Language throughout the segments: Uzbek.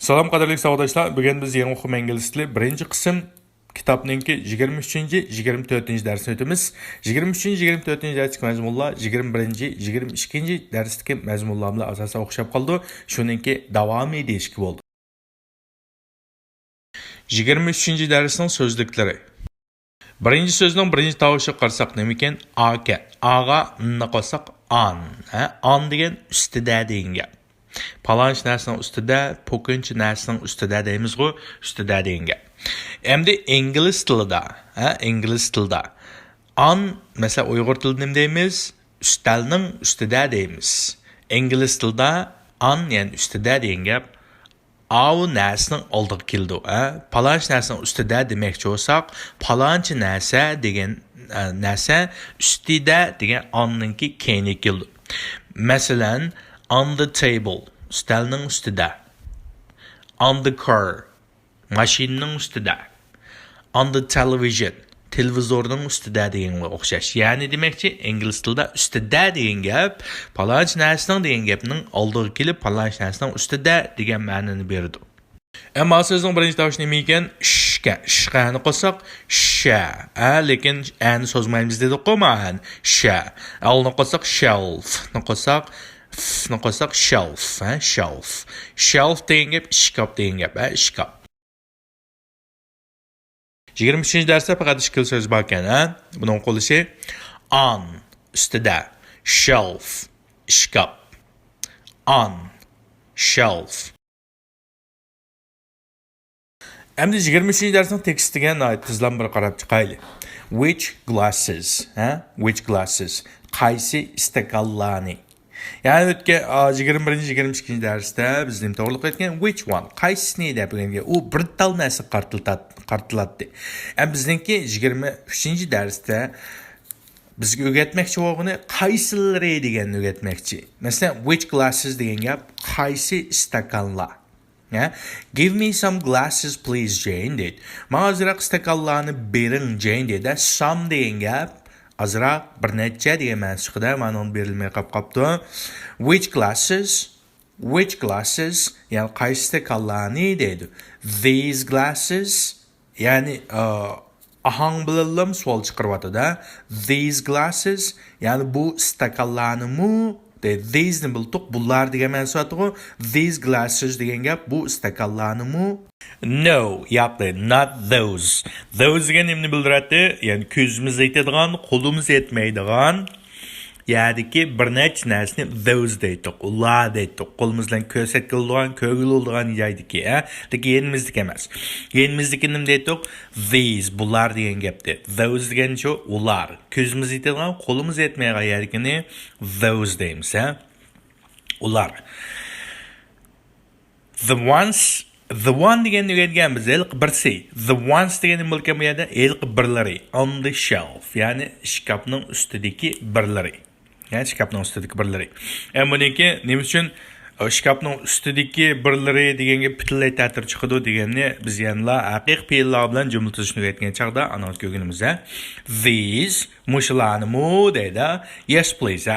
Salam qadrli savdoshlar, bugun biz yangi o'quv İngiliztili birinchi qism kitobninki 23-24 darsini o'tamiz. 23-24 darsdagi mazmunlar 21-22 darsdagi mazmunlar bilan asosan o'xshab qoldi. Shuningki davomi deyishki bo'ldi. 23-darsning so'zliklari. Birinchi so'zning birinchi tovushi qarsak nima ekan? Aka. Ag'a ni qo'shsak on. On degan ustida degan gap. Palanç narsaning ustida, po'kinchi narsaning ustida deymiz-ku, ustida degan gap. Endi ingliz tilida, on, mesela Uyghur tilida nima deymiz? Ustalning ustida deymiz. İngliz tilida on, ya'ni ustida degan gap. Avu narsaning oldiga keldi. Palanç narsaning ustida demoqchi bo'lsak, palanchi narsa degan narsa ustida degan onninki keyinga keldi. Masalan, on the table, ustalning ustida. On the car, mashinaning ustida. On the television, televizorning ustida deganga o'xshash. Ya'ni demakchi, ingliz tilida ustida degan gap, palanch narsaning degan gapning oldiga kelib, palanch narsaning ustida degan ma'noni berdi. Ammo so'zning birinchi tovushi nima ekan? Shqani qo'shsak sha. Lekin ani so'zmaymiz dedik-ku man. Sha. Alni qo'shsak shelf. Ni qo'shsak shelf, shelf. Shelf degan gap shkaf degan gap, shkaf. 23-darsda faqat ikkita so'z bor ekan, Buning qo'lishi on, ustida, shelf, shkaf. On, shelf. Endi 23-darsning tekstiga tizlan bir qarab chiqaylik. Which glasses, Which glasses? Qaysi istakanlarni? Yani o'tgan 21-22 darsda biz nima to'g'riliq aytgan? Which one? Qaysini deb o'rgangan. U bir tal narsa qartiladi. Bizningki 23-darsda bizga o'rgatmoqchi bo'lgani qaysilari deganni o'rgatmoqchi. Masalan, which glasses degan gap qaysi istakanlar. Give me some glasses please Jane dedi. Menga azroq istakanlarni bering Jane dedi. Some degan gap azroq bir necha degan ma'no chiqdi. Mana uni berilmay qolibdi. Which glasses? Yani qaysi istakanlarni dedi. These glasses, yani ahang bilan savol chiqaryapti-da. These glasses, yani bu istakanlarni mu? These ni bildik, bular degan ma'no chiqadi. These glasses degan gap bu istakanlarni mu? No, yo'q, not those. Those degan nimani bildiradi? Yani ko'zimiz yetadigan, qo'limiz yetmaydigan, ya'niki bir necha narsani those deydik, ular deydik. Qo'limiz bilan ko'rsatiladigan, ko'riladigan joydiki, lekin yenimizdiki emas. Yenimizdiki nima deydik? These, bular degan gapdi. Those degan shu ular. Ko'zimiz yetadigan, qo'limiz yetmaydigan joydikini those deymiz, ular. The one degan o'rganganmiz, ilk birsi. The ones degan bo'lgan bu yerda ilk birlari. On the shelf, ya'ni shkafning ustidagi birlari. Yani shkafning ustidagi birlari. Buniki nima uchun shkafning ustidagi birlari deganga butunlay ta'tir chiqadi deganni biz yana haqiqiy fe'llar bilan jumla tuzishni o'rgatgan chaqda anot ko'rganimiz. These mushlarni mu deydi. Yes please.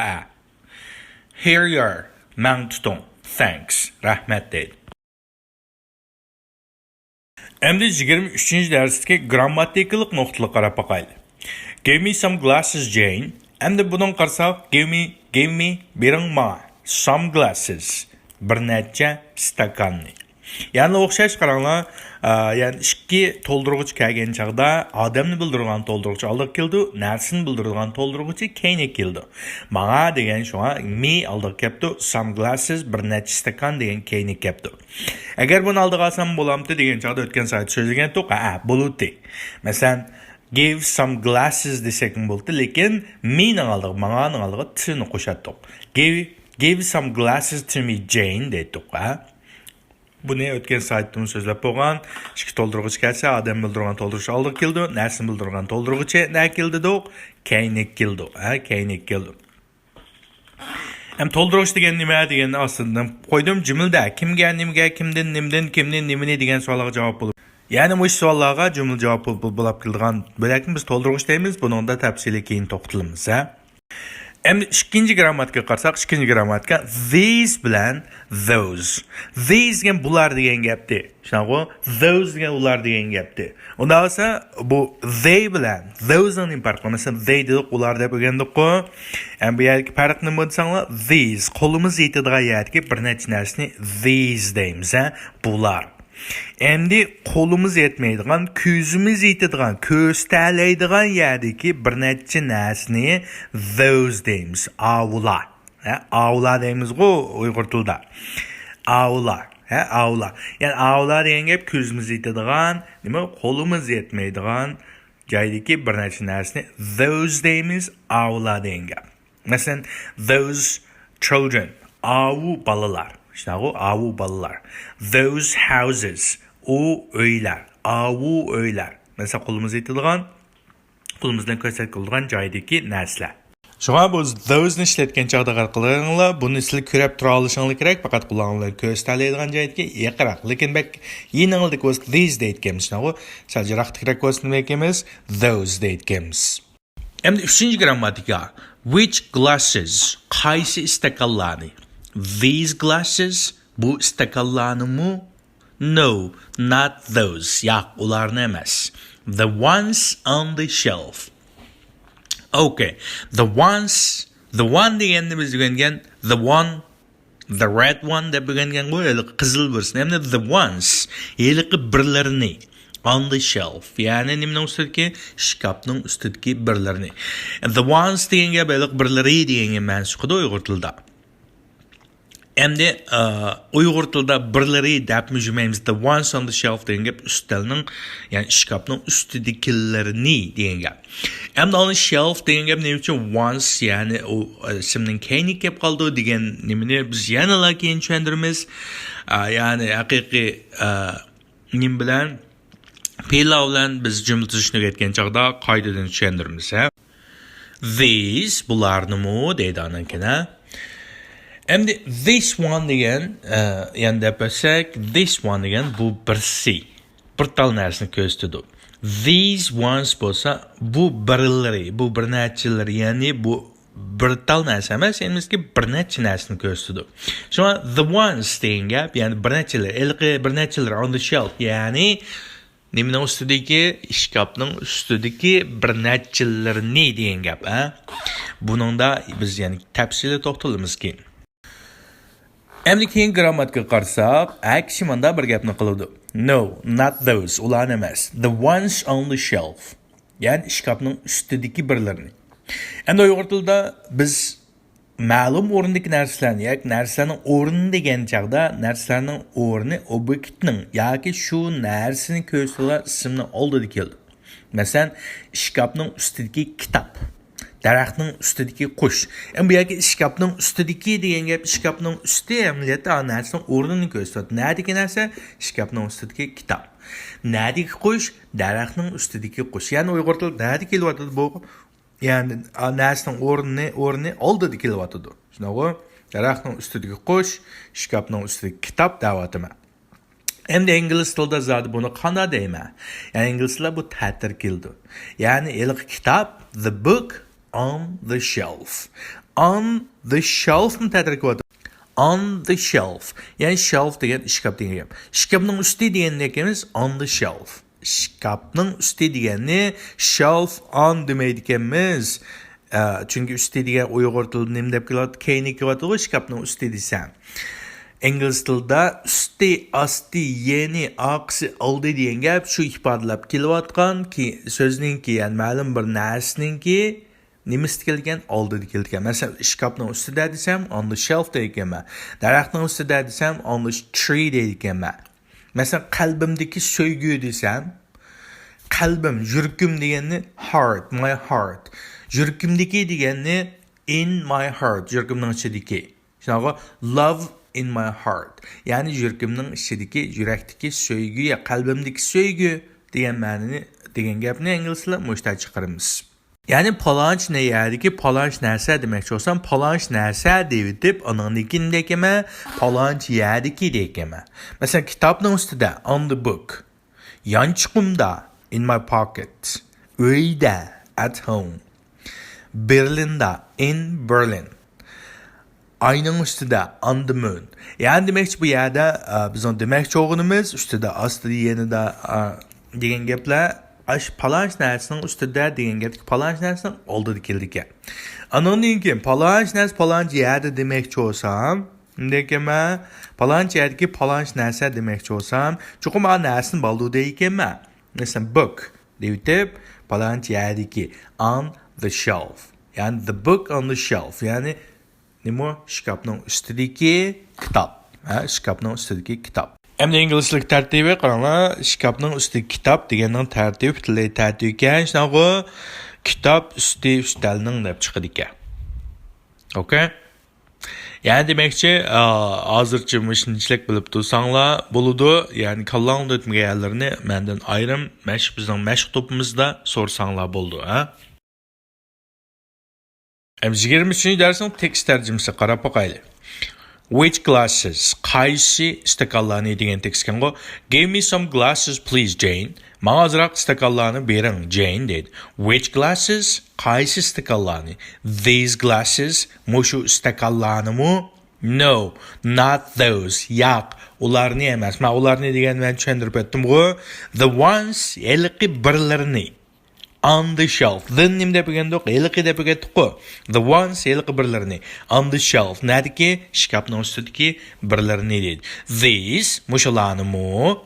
Here you are. Man tutung. Thanks. Rahmat deydi. Endi 23-darsdagi grammatikalik nuqtaga qarab boqaylik. Give me some glasses Jane. Endi bundan qarasak give me bering ma some glasses. Bir necha stakanni. Yani o'xshash qaranglar, yani ikki to'ldiruvchi kelgan chaqda odamni bildirgan to'ldiruvchi oldiga keldi, narsani bildirgan to'ldiruvchi keyinga keldi. Menga degan shunga me oldiga keldi, some glasses bir necha stakan degan keyinga keldi. Agar buni oldiga olsam bo'lamdi degan chaqda o'tgan sayt so'zlagan to'q, bo'ludi. Masalan, give some glasses desek bo'ldi, lekin mening oldiga, menganing oldiga tni qo'shatdik. Give some glasses to me Jane dedik, Buni o'tgan saytda so'zlab bo'lgan. Ikki to'ldiruvchi kelsa, odam bildirgan to'ldiruvchi oldiga keldi, narsani bildirgan to'ldiruvchi nima keldi-doq? Keyinga keldi, keyinga keldi. To'ldiruvchi degan nima deganni aslida qo'ydim jumlada kimga, nimaga, kimdan, nimani degan savolga javob bo'lib. Ya'ni bu savollarga jumla javob bo'lib keladigan bo'lakni biz to'ldiruvchi deymiz. Buningda tafsili keyin to'xtalamiz, Endi ikkinchi grammatikaga qarasak, ikkinchi grammatika these bilan those. These degan bular degan gapdi. Shunaqa, those degan ular degan gapdi. Unda bo'lsa bu they bilan those ning farqi. Masalan, they dedik, ular deb o'rgandik-ku. Endi bu yerga farq nima desanglar, these qo'limiz yetadigan yerga bir necha narsani these deymiz, bular. Endi qo'limiz yetmaydigan, ko'zimiz yetadigan, ko'z tanlaydigan yerdagi bir necha narsani those deymiz. Avla. Avla deymiz-ku Uyg'ur tilida. Avla. Avla. Ya'ni avla degan gap ko'zimiz yetadigan, nima qo'limiz yetmaydigan joydagi bir necha narsani those deymiz. Avla degan gap. Masalan, those children. Avu balalar. Shunaqa, avu balalar. Those houses. O uylar. Avu uylar. Mesela qo'limiz yetadigan, qo'limizdan ko'rsatilgan joydagi narsalar. Shunga bu those ni ishlatgan chog'da qilinglar, buni sizlar ko'rib tura olishinglar kerak, faqat qo'linglar ko'z tanlaydigan joyga yaqinroq. Lekin bak, yengillik o'z these deyotganmiz. Shunaqa, saljiroq kerak o'z nima ekamiz? Those deyotganmiz. Endi 3-chi grammatika. Which glasses? Qaysi istakanlarni? These glasses, bu istakanlarnimi? No, not those. Yo'q, ularni emas. The ones on the shelf. Okay, the one deganni biz o'rgangan, the one, the red one deb o'rgangan qo'y, qizil bo'lsin. Endi the ones, yiliqi birlarini on the shelf. Ya'ni nimning ustidagi? Shkafning ustidagi birlarini. The ones degan gap birlari degan ma'no chiqadi Uyg'ur tilida. Endi Uyg'ur tilida birlari deb mujmaymiz. The ones on the shelf degan gap ustalning, ya'ni shkafning ustidagilarini degan gap. Endi on the shelf degan gap nima uchun once, ya'ni u ismning keyni kelib qoldi degan nimani biz yana keyin tushuntiramiz. Ya'ni haqiqiy nim bilan fe'l bilan biz jumla tuzishni o'rgatgan chog'da qoidadan tushuntiramiz. These bularnimi deydi anankina. Endi this one degan, ya'ni deb bo'lsak, this one degan bu birsi. Bir tal narsani ko'rsatadi. These ones bo'lsa, bu birlari, bu bir nechalar, ya'ni bu bir tal narsa emas, endi bir necha narsani ko'rsatadi. Shunga the ones degan gap, ya'ni bir nechalar, bir nechalar on the shelf, ya'ni nimaning ustidagi, shkafning ustidagi bir nechalarni degan gap, Buningda biz ya'ni tafsilga to'xtalamiz keyin. Endi keyin grammatikaga qarasak, kishi menda bir gapni qiladi. No, not those. Ular emas. The ones on the shelf. Ya'ni shkafning ustidagi birlarini. Endi Uyg'ur tilida biz ma'lum o'rindagi narsalarni, yoki narsaning o'rni degan chog'da, narsaning o'rni obyektning yoki shu narsani ko'rsatgan ismni oldida keldi. Masalan, shkafning ustidagi kitob. Daraxtning ustidagi qush. Endi bu yerga shkafning ustidagi degan gap, shkafning usti amaliyotda narsaning o'rnini ko'rsatadi. Nədagi narsa? Shkafning ustidagi kitob. Nədagi qush? Daraxtning ustidagi qush. Ya'ni Uyg'ur tilida nədagi kelyapti bu? Ya'ni narsaning o'rni oldida kelyapti. Shunaqa, daraxtning ustidagi qush, shkafning ustidagi kitob deyapman. Endi ingliz tilida zodi buni qanday deyman? Ya'ni inglizlar bu ta'tir keldi. Ya'ni ilk kitob, the book on the shelf. On the shelf ni ta'tir qilyapti. On the shelf. Ya'ni shelf degan shkaf degan gap. Shkafning usti degan ekamiz on the shelf. Shkafning usti deganni shelf on demaydi ekanmiz. Chunki usti degan Uyg'ur tilida nima deb keladi? Keyni kelyapti, shkafning usti desam. İngliz tilida usti, asti, yeni, oqsi, oldi degan gap shu ifodalab kelayotgan ki so'zningki, ya'ni ma'lum bir narsaninki nimasi kelgan, oldida kelgan. Masalan, shkafning ustida desam on the shelf deyapman. Daraxtning ustida desam on the tree deyapman. Masalan, qalbimdagi so'ygu desam, qalbim, yuragim deganni heart, my heart. Yuragimdagi deganni in my heart, yuragimning ichidagi. Shunaqa love in my heart. Ya'ni yuragimning ichidagi, yurakdagi so'ygu ya qalbimdagi so'ygu degan ma'noni, degan gapni inglizlar mushtat chiqaramiz. Ya'ni palonch neyerdagi palonch narsa demoqchi bo'lsam, palonch narsa deb anonikin deyapman, palonch yerdagi deyapman. Masalan, kitobning ustida on the book, yonchiqimda in my pocket, uyda at home. Berlin'da, in Berlin. Ayның üstüde, on the moon. Yani demekçi bu yerde bizim demek çoğunumuz üstüde, aslı yenide degen gepler aş palanç nersinin üstüde degen gepki palanç nersinin oldu dikildik ya. Anın deyin palanç ners palanç yerde demek çoğusam Dekeme palanç yerdeki palanç nerse demek çoğusam çünkü bana nersin balduğu deyikeme. Mesela book deyip palanç yerdeki on the shelf. Yani the book on the shelf. Yani nemo şkapның üstündeki kitap. Şkapның üstündeki kitap. Hem İngilizlik tertibi qaranglar, şkapның üstündeki kitap deganning tertibi tilay tertibi ekan. Şunaqa kitap üstü üstelning deb chiqadi ekan. Okay? Yani demekçi hozircha mishinchilik bilib tursanglar buludu. Yani kallangda o'tmagan yerlarni mendan ayrim bizning mashq to'pimizda so'rsanglar bo'ldi, ha? 23 dersning tekst tarjimasi qarab boqaylik. Which glasses? Qaysi stakanlarni degan tekst ekan. Give me some glasses please Jane. Menga ozroq stakanlarni bering Jane dedi. Which glasses? Qaysi stakanlarni? These glasses? Mushu stakanlarni? No, not those. Yo'q, ularni emas. Men ularni degan men tushuntirib o'tdim. The ones elqi birlarini. On the shelf. Then nimde pegendo elqi deb o'tdik. The ones elqi birlarini. On the shelf. Nadiki shkapning ustidagi birlarini dedi. These mushularni mu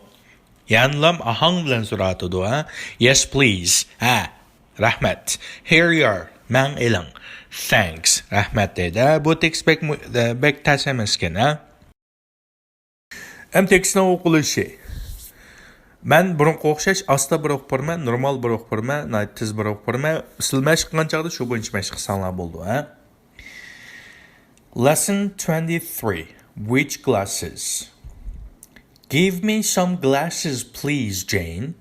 yanlam ahang bilan so'ratadi, ha? Yes please. Ha, rahmat. Here you are. Men eling. Thanks. Rahmat dedi. Bu tekst bek tasamasken, ha? Hem tekstning o'qilishi. Ben burunqa o'xshash asta bir o'qib borman, normal bir o'qib borman, tiz bir o'qib borman. Sil mashq qilgan chog'da shu bo'yicha mashq qilsanglar bo'ldi, ha? Lesson 23. Which glasses? Give me some glasses, please, Jane.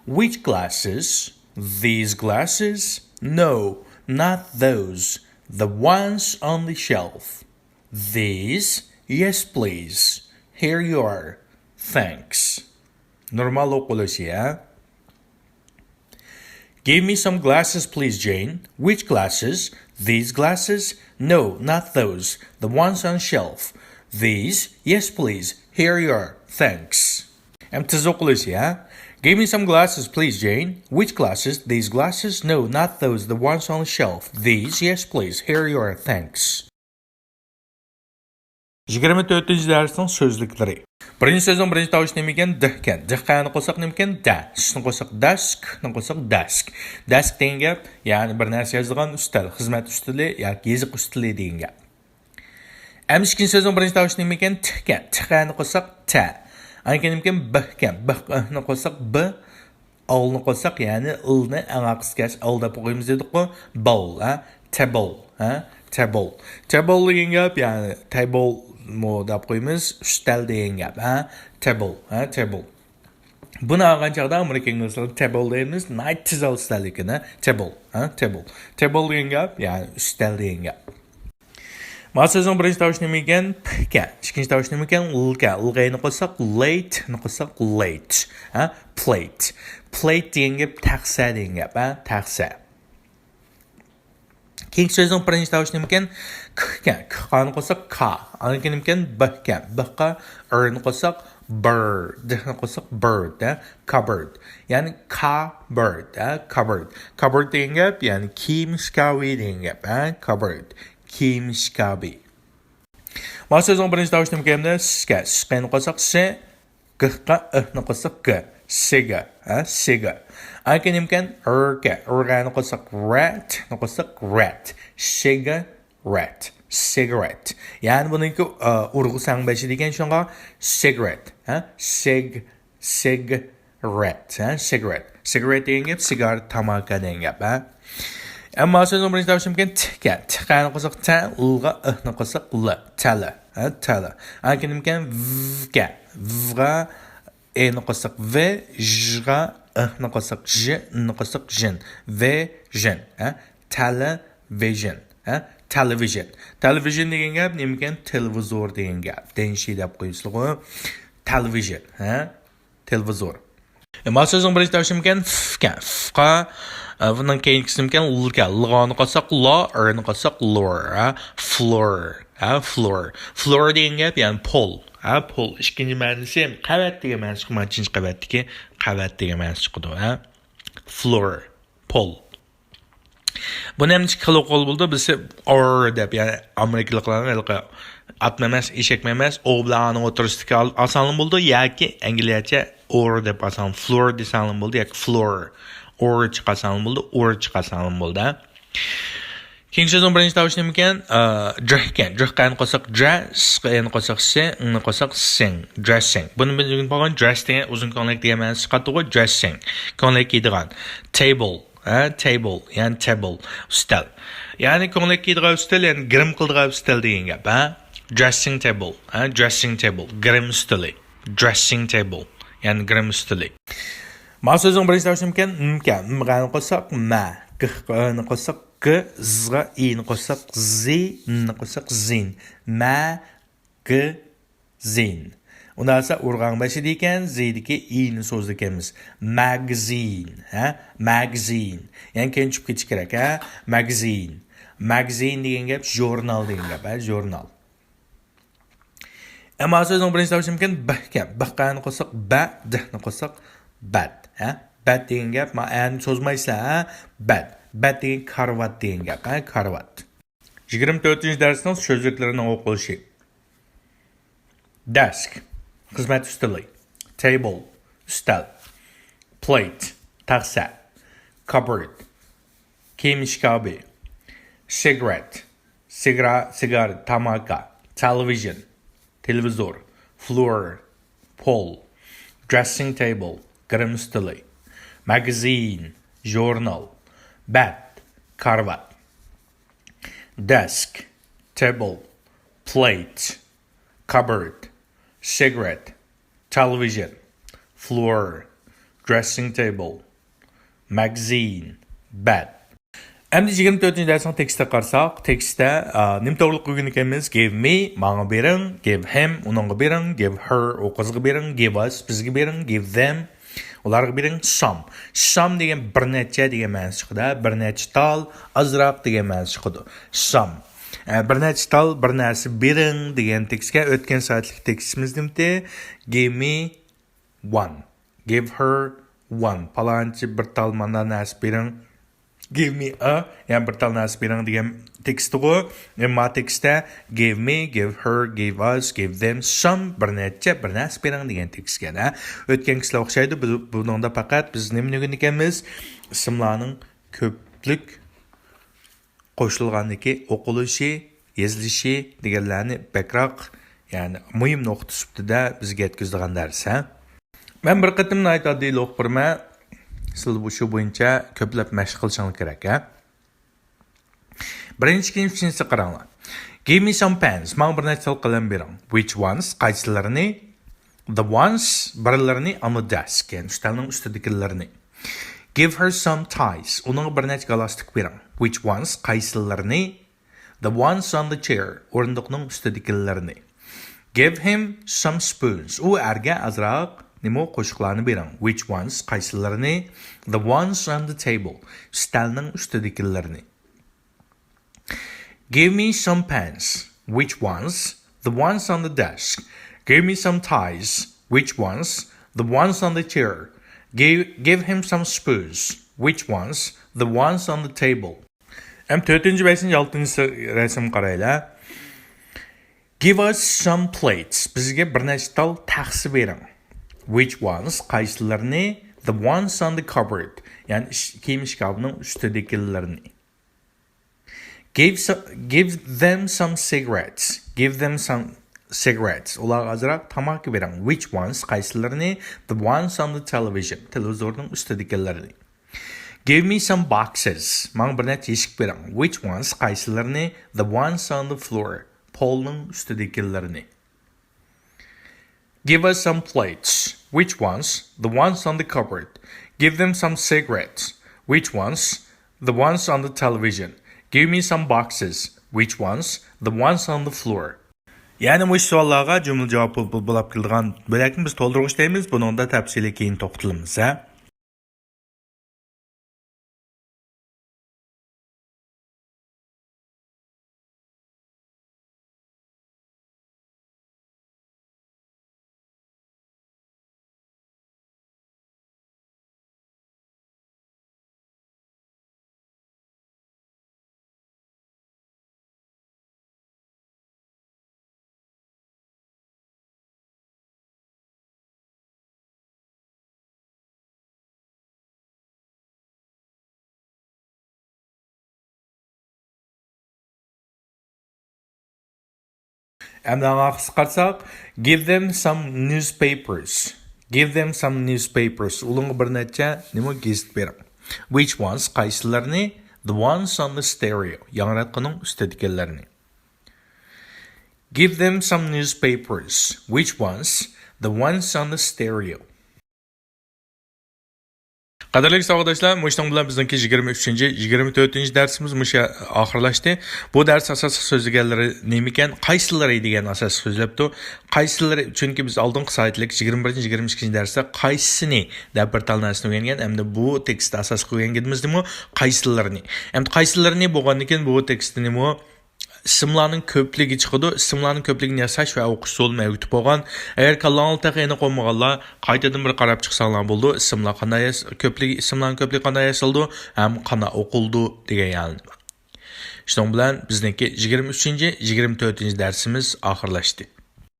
Which glasses? These glasses? No, not those. The ones on the shelf. These? Yes, please. Here you are. Thanks. Normal o'qilishi, ha? Give me some glasses, please, Jane. Which glasses? These glasses? No, not those. The ones on shelf. These? Yes, please. Here you are. Thanks. Tiz o'qilishi, ha? Give me some glasses, please, Jane. Which glasses? These glasses? No, not those. The ones on the shelf. These? Yes, please. Here you are. Thanks. 24 dersning so'zliklari. Birinchi so'zning birinchi tovushi nima ekan? Dihkan. Dihqani qo'shsak nima ekan? Da. Shni qo'shsak dask, ni qo'shsak dask. Dask degan gap, ya'ni bir narsa yozilgan ustal, xizmat ustuli yoki yoziq ustuli degan gap. Ikkinchi so'zning birinchi tovushi nima ekan? Tihkan. Tihqani qo'shsak ta. Anki nima ekan? Bihkan. Bihni qo'shsak b, olni qo'shsak, ya'ni ilni anga qisqash olda qo'yamiz dedik-ku. Bowl, ha? Table, ha? Table. Table degan gap, ya'ni table mo deb qo'yamiz, ustal degan gap, ha? Table, ha? Table. Buni olgan chog'da Amerika inglizlarida table deymiz, night tizal ustalligini, table, ha? Table. Table degan gap, ya'ni ustal degan gap. Ma so'zning birinchi tovushi nima ekan? Pka. Ikkinchi tovushi nima ekan? Lka. Lg'ayni qo'shsak late, ni qo'shsak late, ha? Plate. Plate degan gap taqsa degan gap, ha? Taqsa. Keyingi so'zning birinchi tovushi nima ekan? Kkan. Kqani qo'shsak ka. Aniki nima ekan? Bihkan. Bihqa ni qo'shsak bird. Ni qo'shsak bird, ha? Cupboard. Ya'ni cupboard, ha? Cupboard. Cupboard degan gap, ya'ni kiyim shkafi degan gap, ha? Cupboard. Kiyim shkafi. Ma so'zning birinchi tovushi nima ekan? Ska. Skani qo'shsak se. Gqa ni qo'shsak g. Siga, ha? Siga. Anki nima ekan? Urga. Urgani qo'shsak rat, ni qo'shsak rat. Siga, rat. Cigarette. Ya'ni buniki urg'u sangbashi degan shunga cigarette, ha? Cigarette, ha? Cigarette. Cigarette degan gap sigaret tamaka degan gap, ha? Ammo so'zning birinchi tovushi nima ekan? Tika. Tikani qo'shsak ta, ulga ni qo'shsak l, tala, ha? Tala. Anki nima ekan? Vga. Vga ni qo'shsak v, jga ni qo'shsak j, ni qo'shsak jin. Vision, ha? Television, ha? Television. Television degan gap nima ekan? Televizor degan gap. Denshi deb qo'yishlar. Television, ha? Televizor. Ma sözün birinci tavşımken f'ken. F'qa bundan keyinkisimken l'ken. L'ğanı qatsaq la, r'ni qatsaq lor. Floor. Floor. Floor degan gap, yani pol. Pol. İkinci ma'nosi ham qavat degan ma'nosi chiqadi. Uchinchi qavatdagi qavat degan ma'nosi chiqadi. Floor. Pol. Buni ham qilib qo'l bo'ldi. Biz or deb, ya'ni amerikaliklarning atma emas, eshakma emas, o bilan o'tirishga oson bo'ldi yoki angliyacha or deb oson, floor desan bo'ldi yoki floor, or chiqasan bo'ldi, or chiqasan bo'ldi. Keyingi so'zning birinchi tovushi nima ekan? Dressing. Dressing qo'shaq dress, yani qo'shaq sen, qo'shaq sing, dressing. Buni bugun bo'lgan dress degan uzun ko'ylak degan ma'nosi chiqadi, dressing. Ko'ylak kiydigan. Table. Table, yani table, ustal. Yani ko'ylak kiydigan ustal, yani grim qildigan ustal degan gap, Dressing table, dressing table, grim ustali. Dressing table, yani grim ustali. Ma sözün birinci tavşım iken, m'gani qo'shaq ma, g'ni qo'shaq g, z'ga i'ni qo'shaq zi, qo'shaq zin. Ma, g, zin. Undan sonra urgan başı deyken z'deki i'ni so'z ekanmiz. Magazine, magazine. Yani keyin tushib ketish kerak, magazine. Magazine degan gap jurnal degan gap, jurnal. Ama sözün birinci tavşım iken b'ni qo'shaq ba, d'ni qo'shaq bad. Bad degan gap, ma'ani so'zmaysizlar, bad. Bad degan karvat degan gap, karvat. 24-darsning so'zliklarini o'qilishi. Desk, xizmat ustuli. Table, ustal. Plate, taxsa. Cupboard, kiyim ishkobi. Cigarette, sigara, tamaka. Television, televizor. Floor, pole. Dressing table, grim ustuli. Magazine, journal. Bed, karvat. Desk, table, plate, cupboard, cigarette, television, floor, dressing table, magazine, bed. Endi 24-ci dərsning tekstə qarsaq, tekstdə nim to'g'ri qo'ygan ekanmiz. Give me, manga bering, give him, uningga bering, give her, u qizga bering, give us, bizga bering, give them, ularga bering, some. Some degan bir necha degan ma'nosi chiqadi. Bir necha tal, azroq degan ma'nosi chiqadi. Some. Bir necha tal bir narsa bering degan tekstga o'tgan soatlik tekstimiz nimda? Give me one. Give her one. Palonchi bir tal mana narsa bering. Give me a, yani bir tal narsa bering degan teksti go. Ma tekstda give me, give her, give us, give them some bir narsa bering degan tekstga. O'tgan kislar o'xshaydi. Buningda faqat biz nima degan ekanmiz? Ismlarning ko'plik qo'shilganligi, o'qilishi, yozilishi deganlarni bakroq, ya'ni muhim nuqta sifatida bizga yetkazadigan dars. Men bir qatimni aytadigan o'qirman. Siz bu shu bo'yicha ko'plab mashq qilishingiz kerak, Birinchi, ikkinchisi qaranglar. Give me some pens. Men bir nechta qalam bering. Which ones? Qaysilarini? The ones, birlarini on the desk, ya'ni stolning ustidagilarini. Give her some ties. Uning bir nechta galostik bering. Which ones? Qaysilarini? The ones on the chair. O'rindiqning ustidagilarini. Give him some spoons. U erga azroq nima qo'shiqlarni bering. Which ones? Qaysilarini? The ones on the table. Stolning ustidagilarini. Give me some pens. Which ones? The ones on the desk. Give me some ties. Which ones? The ones on the chair. Give him some spoons. Which ones? The ones on the table. 4-5-6 rasm qaraylar. Give us some plates. Bizga bir nechta tal taxsi bering. Which ones? Qaysilarini? The ones on the cupboard. Yani kiyim ishkobining ustidagilarini. Give them some cigarettes. Give them some cigarettes. Ularga azroq tamaki bering. Which ones? Qaysilarini? The ones on the television. Televizorning ustidagilarini. Give me some boxes. Manga bir nechta eshik bering. Which ones? Qaysilarini? The ones on the floor. Polning ustidagilarini. Give us some plates. Which ones? The ones on the cupboard. Give them some cigarettes. Which ones? The ones on the television. Give me some boxes. Which ones? The ones on the floor. Yani bu savollarga jumla javob bo'lib kelgan bo'lakni biz to'ldirg'ish deymiz. Buningda tafsiliy keyin to'xtalamiz. Endi аңа qarasak, give them some newspapers. Give them some newspapers. Улыңа bir necha nima gazet bering. Which ones? Qaysilarini? The ones on the stereo. Yangratqaning ustidagilarni. Give them some newspapers. Which ones? The ones on the stereo. Qadrli savodashlar, mushtung bilan bizningki 23-24 darsimiz musha oxirlashdi. Bu dars asosiy so'zlaganlari nima ekan? Qaysilari degan asosiy so'zlabdi. Qaysilari chunki biz oldingi saytlik 21-22 darsda qaysini deb bir talnasini o'rgangan. Endi bu tekstda asos qo'ygan edimizdimi? Qaysilarini. Endi qaysilarini bo'lgandan keyin bu tekstni nima ismlarning ko'pligi chiqadi. Ismlarning ko'pligini yasash va o'qish yo'lini o'rgatib bo'lgan. Agar kallangiz taqini qo'ymaganlar, qaytadan bir qarab chiqsanglar bo'ldi. Ismlar qanday ko'pligi, ismlarning ko'pligi qanday yasaldi, ham qanday o'qildi degan yani. Shuning bilan bizniki 23-24 darsimiz oxirlashdi.